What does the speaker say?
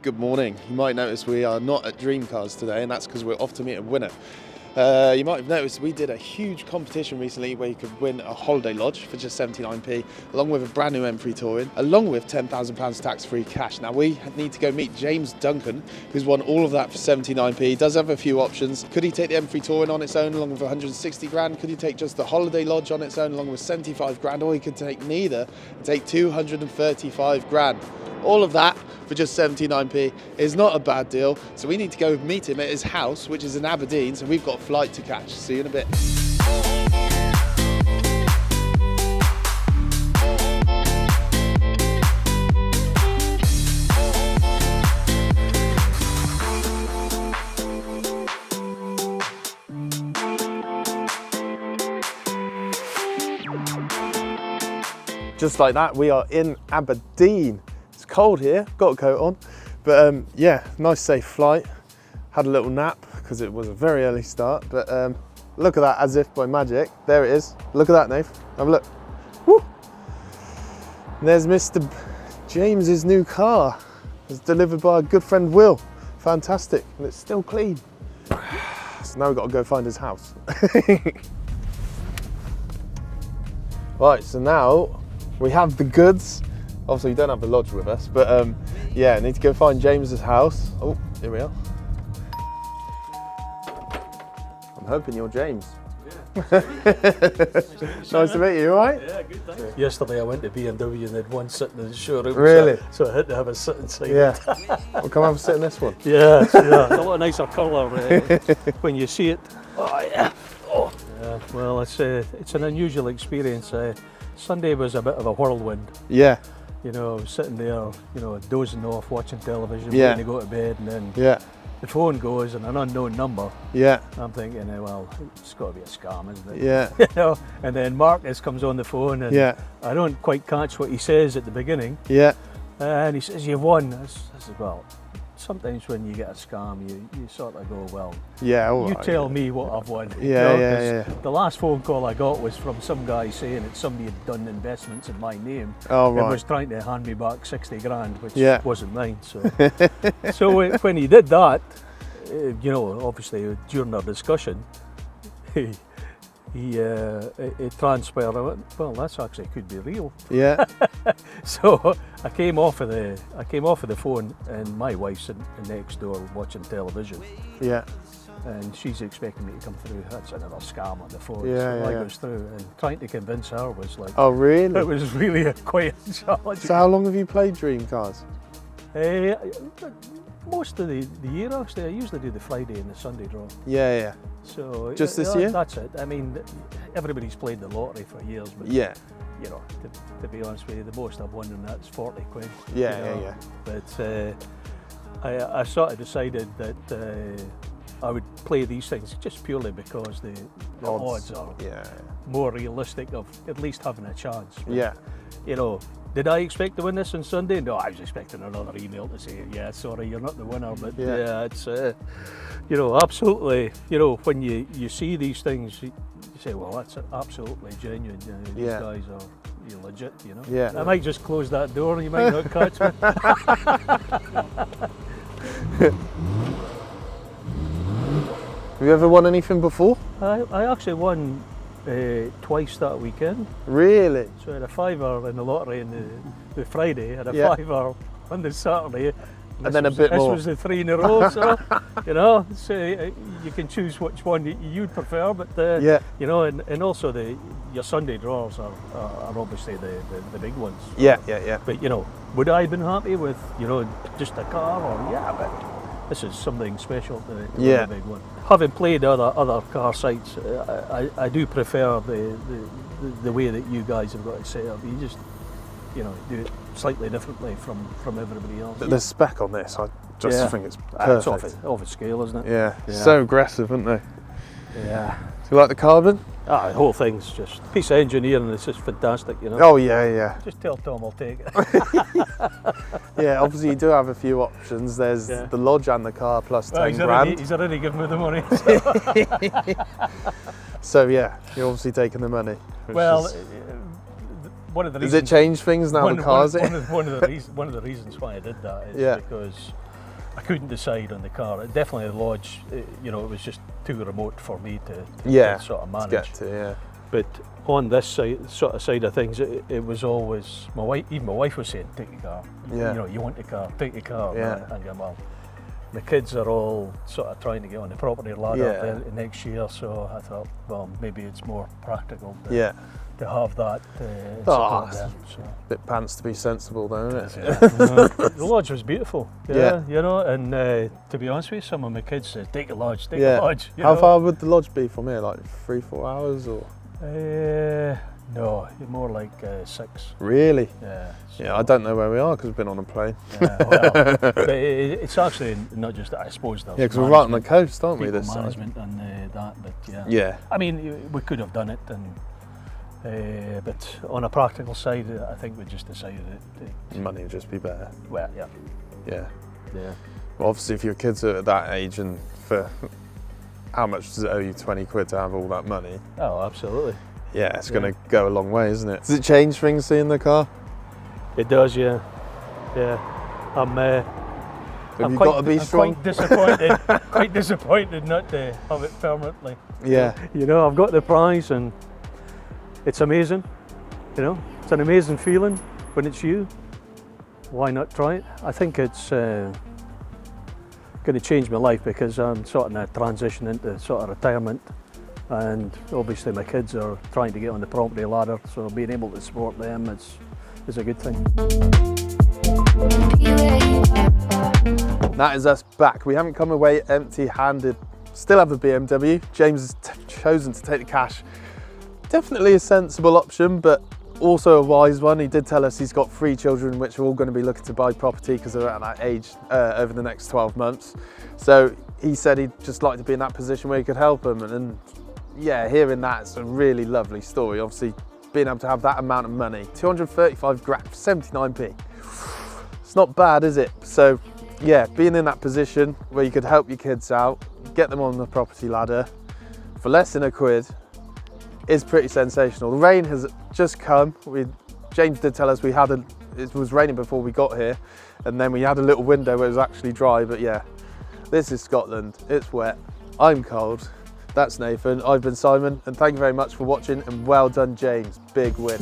Good morning. You might notice we are not at Dream Cars today, and that's because we're off to meet a winner. You might have noticed we did a huge competition recently where you could win a holiday lodge for just 79p, along with a brand new M3 Touring, along with £10,000 tax-free cash. Now we need to go meet James Duncan, who's won all of that for 79p. He does have a few options. Could he take the M3 Touring on its own along with 160 grand? Could he take just the holiday lodge on its own along with 75 grand? Or he could take neither and take 235 grand. All of that for just 79p is not a bad deal. So we need to go meet him at his house, which is in Aberdeen. So we've got a flight to catch. See you in a bit. Just like that, we are in Aberdeen. It's cold here, got a coat on, but yeah, nice safe flight. Had a little nap because it was a very early start, but look at that, as if by magic. There it is. Look at that, Nave. Have a look. Woo! And there's Mr. James's new car. It's delivered by a good friend, Will. Fantastic, and it's still clean. So now we've got to go find his house. Right, so now we have the goods. Obviously, we don't have the lodge with us, but yeah, need to go find James's house. Oh, here we are. I'm hoping you're James. Yeah. Nice to meet you, all right? Yeah, good, thanks. Yesterday I went to BMW and they had one sitting in the showroom. Really? So I had to have a sit inside. Yeah. Well, come have a sit in this one. Yeah, it's a lot nicer colour when you see it. Oh, yeah. Oh. Yeah, well, it's an unusual experience. Sunday was a bit of a whirlwind. Yeah. You know, sitting there, you know, dozing off, watching television, Yeah. waiting to go to bed, and then Yeah. the phone goes and an unknown number. Yeah. I'm thinking, well, it's got to be a scam, isn't it? Yeah. You know, and then Marcus comes on the phone, and Yeah. I don't quite catch what he says at the beginning. Yeah. And he says, "You've won." I said, well, sometimes when you get a scam, you sort of go, well, Yeah. All you right. tell me what I've won. Yeah, You know, yeah, 'cause the last phone call I got was from some guy saying that somebody had done investments in my name Oh, and right. was trying to hand me back 60 grand, which Yeah. wasn't mine. So, when he did that, you know, obviously during our discussion, it transpired. I went, well, that's actually could be real. Yeah. So I came off of the phone, and my wife's sitting next door watching television, Yeah. and she's expecting me to come through. That's another scam on the phone. Yeah, So I yeah. goes through, and trying to convince her was like, Oh, really? it was really quite a challenge. So how long have you played Dream Cars? Most of the year, actually. I usually do the Friday and the Sunday draw. Yeah. Yeah. So Just this year? That's it. I mean, everybody's played the lottery for years, but Yeah. you know, to be honest with you, the most I've won in that's 40 quid. Yeah. you Yeah. know. Yeah. But I sort of decided that I would play these things just purely because the odds are Yeah. more realistic of at least having a chance. But, Yeah. You know, did I expect to win this on Sunday? No, I was expecting another email to say, yeah, sorry, you're not the winner. But Yeah. yeah, it's, you know, absolutely, you know, when you see these things, you say, well, that's absolutely genuine. You know, these Yeah. guys are legit, you know. Yeah. I might just close that door and you might not catch me. Have you ever won anything before? I actually won twice that weekend. Really? So I had a fiver in the lottery on the Friday, had a Yeah. fiver on the Saturday. And then a bit this more. was the 3 in a row, so, you know, so you can choose which one you'd prefer, but, Yeah. you know, and also your Sunday draws are obviously the big ones. Yeah. Yeah. Yeah. But, you know, would I have been happy with, you know, just a car, or, yeah, but this is something special to win Yeah. a big one. Having played other car sites, I do prefer the way that you guys have got it set up. You just, you know, do it slightly differently from everybody else. But the spec on this, I just Yeah. think it's It's perfect. off a scale, isn't it? Yeah. Yeah. So aggressive, aren't they? Yeah. Do you like the carbon? The whole thing's just a piece of engineering. It's just fantastic, you know. Oh yeah, yeah. Just tell Tom I'll take it. Yeah, obviously you do have a few options. There's Yeah. the lodge and the car plus 10 he's grand. already given me the money. So yeah, you're obviously taking the money. which Well, is- one of the does reasons. it change things now the car's in? One of the reasons why I did that is Yeah. because I couldn't decide on the car. Definitely the Lodge, you know, it was just too remote for me to sort of manage. To get to, yeah. But on this side of things, it was always my wife. Even my wife was saying, "Take your car. Yeah. You know, you want the car. Take your car." Yeah. And going, well, the kids are all sort of trying to get on the property ladder next year. So I thought, well, maybe it's more practical to have that. Oh, them, so. Bit pants to be sensible, though, isn't it? The Lodge was beautiful. Yeah. You know, and to be honest with you, some of my kids said, "Take the Lodge. Take the Lodge." How far would the Lodge be from here? Like 3-4 hours, or? No, more like 6. Really? Yeah. So, Yeah, I don't know where we are because we've been on a plane. well, but it's actually not just that. I suppose there's Yeah, because we're right on the coast, aren't we? people This side. management and that, but yeah. Yeah. I mean, we could have done it, and but on a practical side, I think we just decided that. Money would just be better. Well, yeah. Yeah. Yeah. Well, obviously, if your kids are at that age, and for how much does it owe you? 20 quid to have all that money? Oh, absolutely. Yeah, it's going to go a long way, isn't it? Does it change things seeing the car? It does, yeah. Yeah. Have you got to be strong? Quite disappointed. Quite disappointed not to have it permanently. Yeah. You know, I've got the prize, and it's amazing. You know, it's an amazing feeling when it's you. Why not try it? I think it's going to change my life because I'm sort of in a transition into sort of retirement, and obviously my kids are trying to get on the property ladder, so being able to support them is a good thing. That is us back. We haven't come away empty-handed. Still have a BMW. James has chosen to take the cash. Definitely a sensible option, but also a wise one. He did tell us he's got 3 children which are all going to be looking to buy property because they're at that age over the next 12 months. So he said he'd just like to be in that position where he could help them. And yeah, hearing that, it's a really lovely story. Obviously, being able to have that amount of money, 235 grand, 79p. It's not bad, is it? So yeah, being in that position where you could help your kids out, get them on the property ladder for less than £1 is pretty sensational. The rain has just come. James did tell us it was raining before we got here, and then we had a little window where it was actually dry, but yeah, this is Scotland. It's wet. I'm cold. That's Nathan. I've been Simon, and thank you very much for watching, and well done, James. Big win.